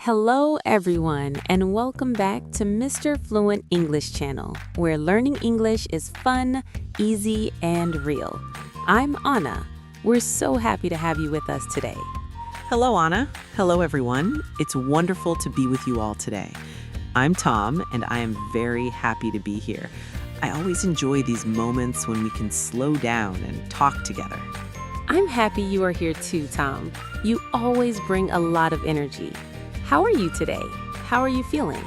Hello, everyone, and welcome back to Mr. Fluent English Channel, where learning English is fun, easy, and real. I'm Anna. We're so happy to have you with us today. Hello, Anna. Hello, everyone. It's wonderful to be with you all today. I'm Tom, and I am very happy to be here. I always enjoy these moments when we can slow down and talk together. I'm happy you are here too, Tom. You always bring a lot of energy. How are you today? How are you feeling?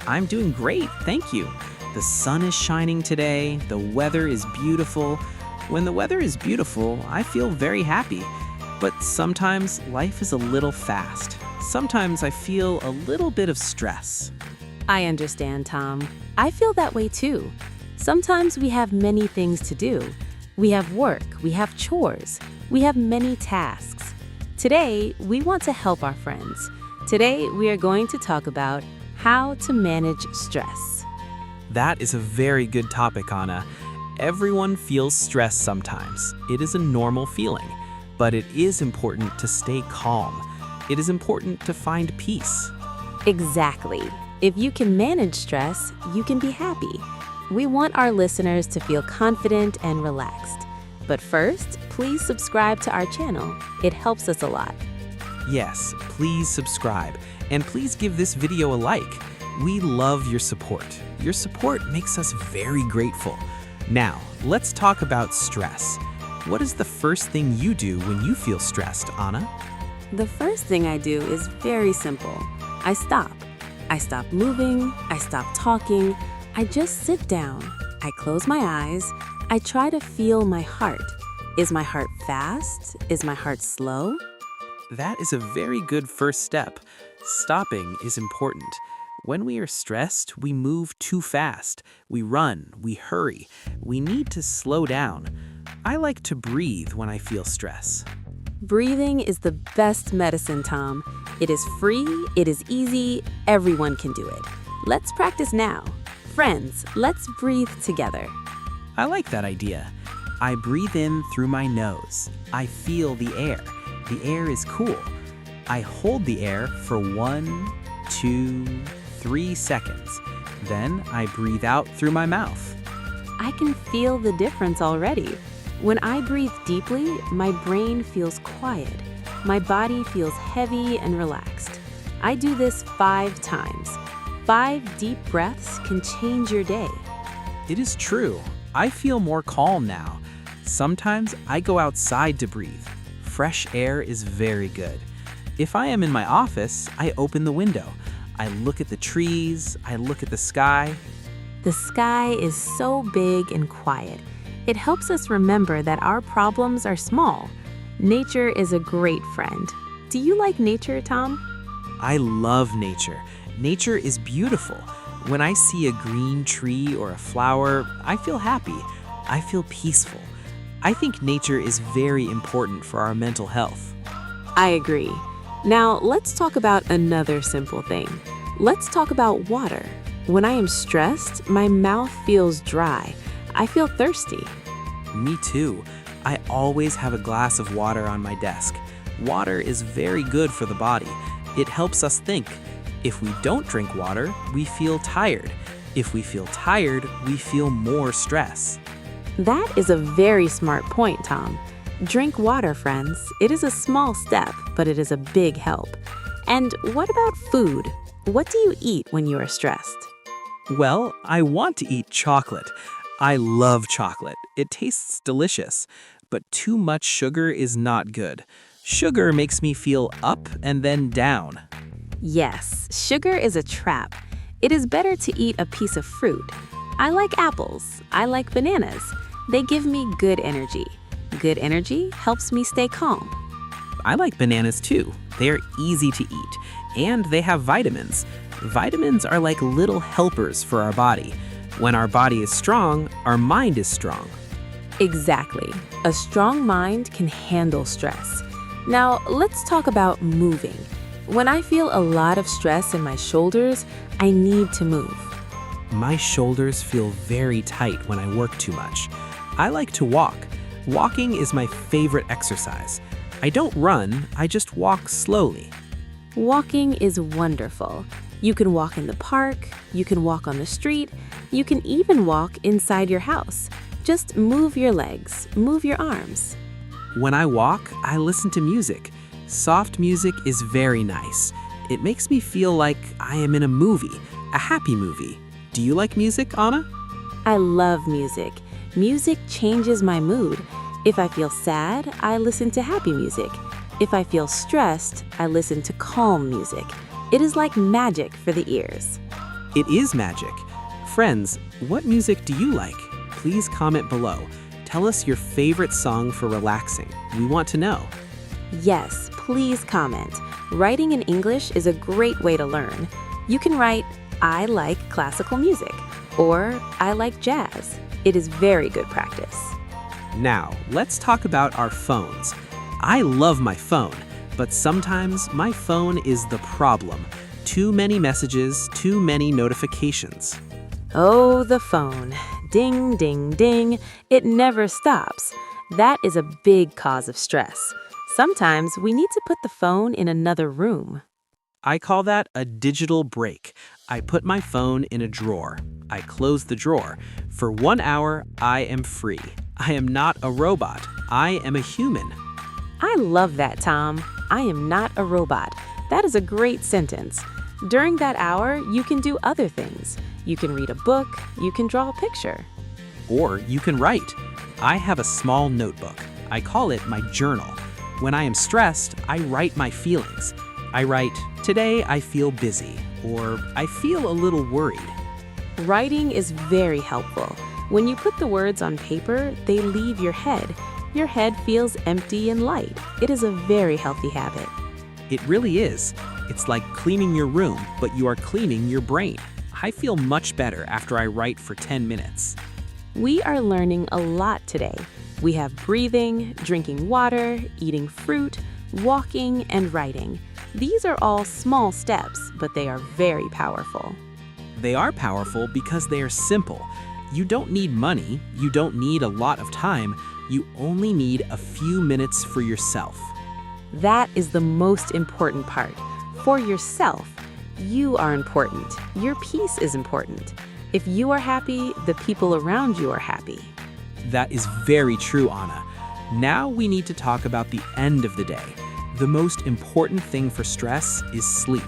I'm doing great, thank you. The sun is shining today. The weather is beautiful. When the weather is beautiful, I feel very happy. But sometimes life is a little fast. Sometimes I feel a little bit of stress. I understand, Tom. I feel that way too. Sometimes we have many things to do. We have work, we have chores, we have many tasks. Today, we want to help our friends. Today, we are going to talk about how to manage stress. That is a very good topic, Anna. Everyone feels stress sometimes. It is a normal feeling, but it is important to stay calm. It is important to find peace. Exactly. If you can manage stress, you can be happy. We want our listeners to feel confident and relaxed. But first, please subscribe to our channel. It helps us a lot. Yes, please subscribe, and please give this video a like. We love your support. Your support makes us very grateful. Now, let's talk about stress. What is the first thing you do when you feel stressed, Anna? The first thing I do is very simple. I stop. I stop moving. I stop talking. I just sit down. I close my eyes. I try to feel my heart. Is my heart fast? Is my heart slow? That is a very good first step. Stopping is important. When we are stressed, we move too fast. We run, we hurry. We need to slow down. I like to breathe when I feel stress. Breathing is the best medicine, Tom. It is free, it is easy, everyone can do it. Let's practice now. Friends, let's breathe together. I like that idea. I breathe in through my nose. I feel the air. The air is cool. I hold the air for 1, 2, 3 seconds. Then I breathe out through my mouth. I can feel the difference already. When I breathe deeply, my brain feels quiet. My body feels heavy and relaxed. I do this 5 times. 5 deep breaths can change your day. It is true. I feel more calm now. Sometimes I go outside to breathe. Fresh air is very good. If I am in my office, I open the window. I look at the trees. I look at the sky. The sky is so big and quiet. It helps us remember that our problems are small. Nature is a great friend. Do you like nature, Tom? I love nature. Nature is beautiful. When I see a green tree or a flower, I feel happy. I feel peaceful. I think nature is very important for our mental health. I agree. Now, let's talk about another simple thing. Let's talk about water. When I am stressed, my mouth feels dry. I feel thirsty. Me too. I always have a glass of water on my desk. Water is very good for the body. It helps us think. If we don't drink water, we feel tired. If we feel tired, we feel more stress. That is a very smart point, Tom. Drink water, friends. It is a small step, but it is a big help. And what about food? What do you eat when you are stressed? Well, I want to eat chocolate. I love chocolate. It tastes delicious, but too much sugar is not good. Sugar makes me feel up and then down. Yes, sugar is a trap. It is better to eat a piece of fruit. I like apples. I like bananas. They give me good energy. Good energy helps me stay calm. I like bananas too. They are easy to eat, and they have vitamins. Vitamins are like little helpers for our body. When our body is strong, our mind is strong. Exactly. A strong mind can handle stress. Now, let's talk about moving. When I feel a lot of stress in my shoulders, I need to move. My shoulders feel very tight when I work too much. I like to walk. Walking is my favorite exercise. I don't run, I just walk slowly. Walking is wonderful. You can walk in the park, you can walk on the street, you can even walk inside your house. Just move your legs, move your arms. When I walk, I listen to music. Soft music is very nice. It makes me feel like I am in a movie, a happy movie. Do you like music, Anna? I love music. Music changes my mood. If I feel sad, I listen to happy music. If I feel stressed, I listen to calm music. It is like magic for the ears. It is magic. Friends, what music do you like? Please comment below. Tell us your favorite song for relaxing. We want to know. Yes, please comment. Writing in English is a great way to learn. You can write, I like classical music, or I like jazz. It is very good practice. Now, let's talk about our phones. I love my phone, but sometimes my phone is the problem. Too many messages, too many notifications. Oh, the phone. Ding, ding, ding. It never stops. That is a big cause of stress. Sometimes we need to put the phone in another room. I call that a digital break. I put my phone in a drawer. I close the drawer. For 1 hour, I am free. I am not a robot. I am a human. I love that, Tom. I am not a robot. That is a great sentence. During that hour, you can do other things. You can read a book, you can draw a picture. Or you can write. I have a small notebook. I call it my journal. When I am stressed, I write my feelings. I write, today I feel busy, or I feel a little worried. Writing is very helpful. When you put the words on paper, they leave your head. Your head feels empty and light. It is a very healthy habit. It really is. It's like cleaning your room, but you are cleaning your brain. I feel much better after I write for 10 minutes. We are learning a lot today. We have breathing, drinking water, eating fruit, walking, and writing. These are all small steps, but they are very powerful. They are powerful because they are simple. You don't need money, you don't need a lot of time, you only need a few minutes for yourself. That is the most important part. For yourself, you are important. Your peace is important. If you are happy, the people around you are happy. That is very true, Anna. Now we need to talk about the end of the day. The most important thing for stress is sleep.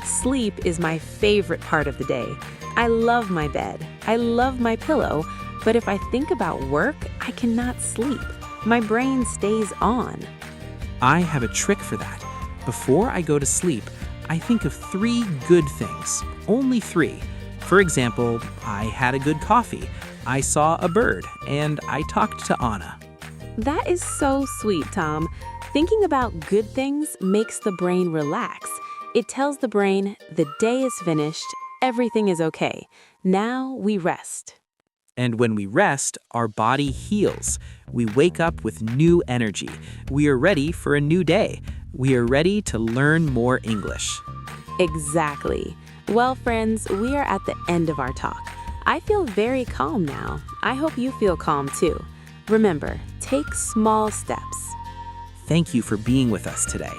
Sleep is my favorite part of the day. I love my bed. I love my pillow. But if I think about work, I cannot sleep. My brain stays on. I have a trick for that. Before I go to sleep, I think of 3 good things. Only 3. For example, I had a good coffee, I saw a bird, and I talked to Anna. That is so sweet, Tom. Thinking about good things makes the brain relax. It tells the brain, the day is finished, everything is okay. Now we rest. And when we rest, our body heals. We wake up with new energy. We are ready for a new day. We are ready to learn more English. Exactly. Well, friends, we are at the end of our talk. I feel very calm now. I hope you feel calm too. Remember, take small steps. Thank you for being with us today.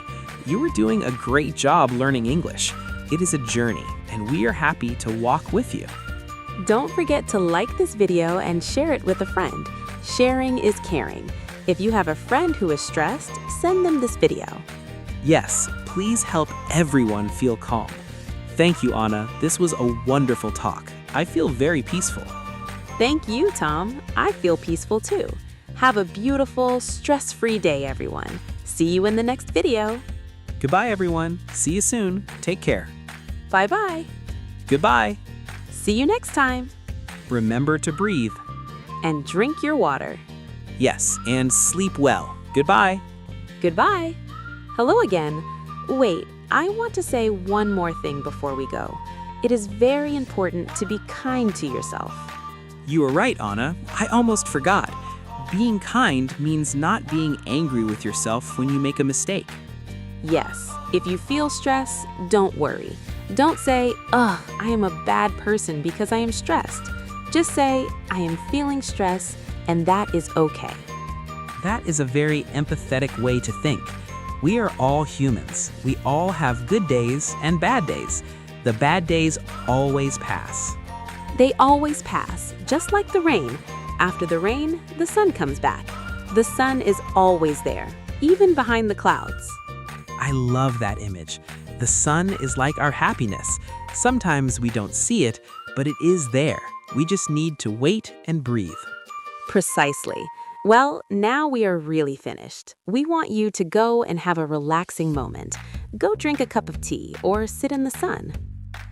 You are doing a great job learning English. It is a journey, and we are happy to walk with you. Don't forget to like this video and share it with a friend. Sharing is caring. If you have a friend who is stressed, send them this video. Yes, please help everyone feel calm. Thank you, Anna. This was a wonderful talk. I feel very peaceful. Thank you, Tom. I feel peaceful too. Have a beautiful, stress-free day, everyone. See you in the next video. Goodbye, everyone. See you soon. Take care. Bye-bye. Goodbye. See you next time. Remember to breathe. And drink your water. Yes, and sleep well. Goodbye. Goodbye. Hello again. Wait, I want to say one more thing before we go. It is very important to be kind to yourself. You are right, Anna. I almost forgot. Being kind means not being angry with yourself when you make a mistake. Yes, if you feel stress, don't worry. Don't say, ugh, I am a bad person because I am stressed. Just say, I am feeling stress, and that is okay. That is a very empathetic way to think. We are all humans. We all have good days and bad days. The bad days always pass. They always pass, just like the rain. After the rain, the sun comes back. The sun is always there, even behind the clouds. I love that image. The sun is like our happiness. Sometimes we don't see it, but it is there. We just need to wait and breathe. Precisely. Well, now we are really finished. We want you to go and have a relaxing moment. Go drink a cup of tea or sit in the sun.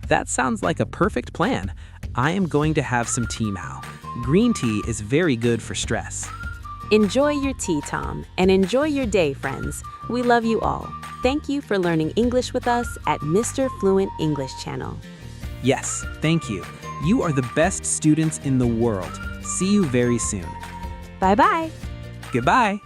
That sounds like a perfect plan. I am going to have some tea now. Green tea is very good for stress. Enjoy your tea, Tom, and enjoy your day, friends. We love you all. Thank you for learning English with us at Mr. Fluent English Channel. Yes, thank you. You are the best students in the world. See you very soon. Bye-bye. Goodbye.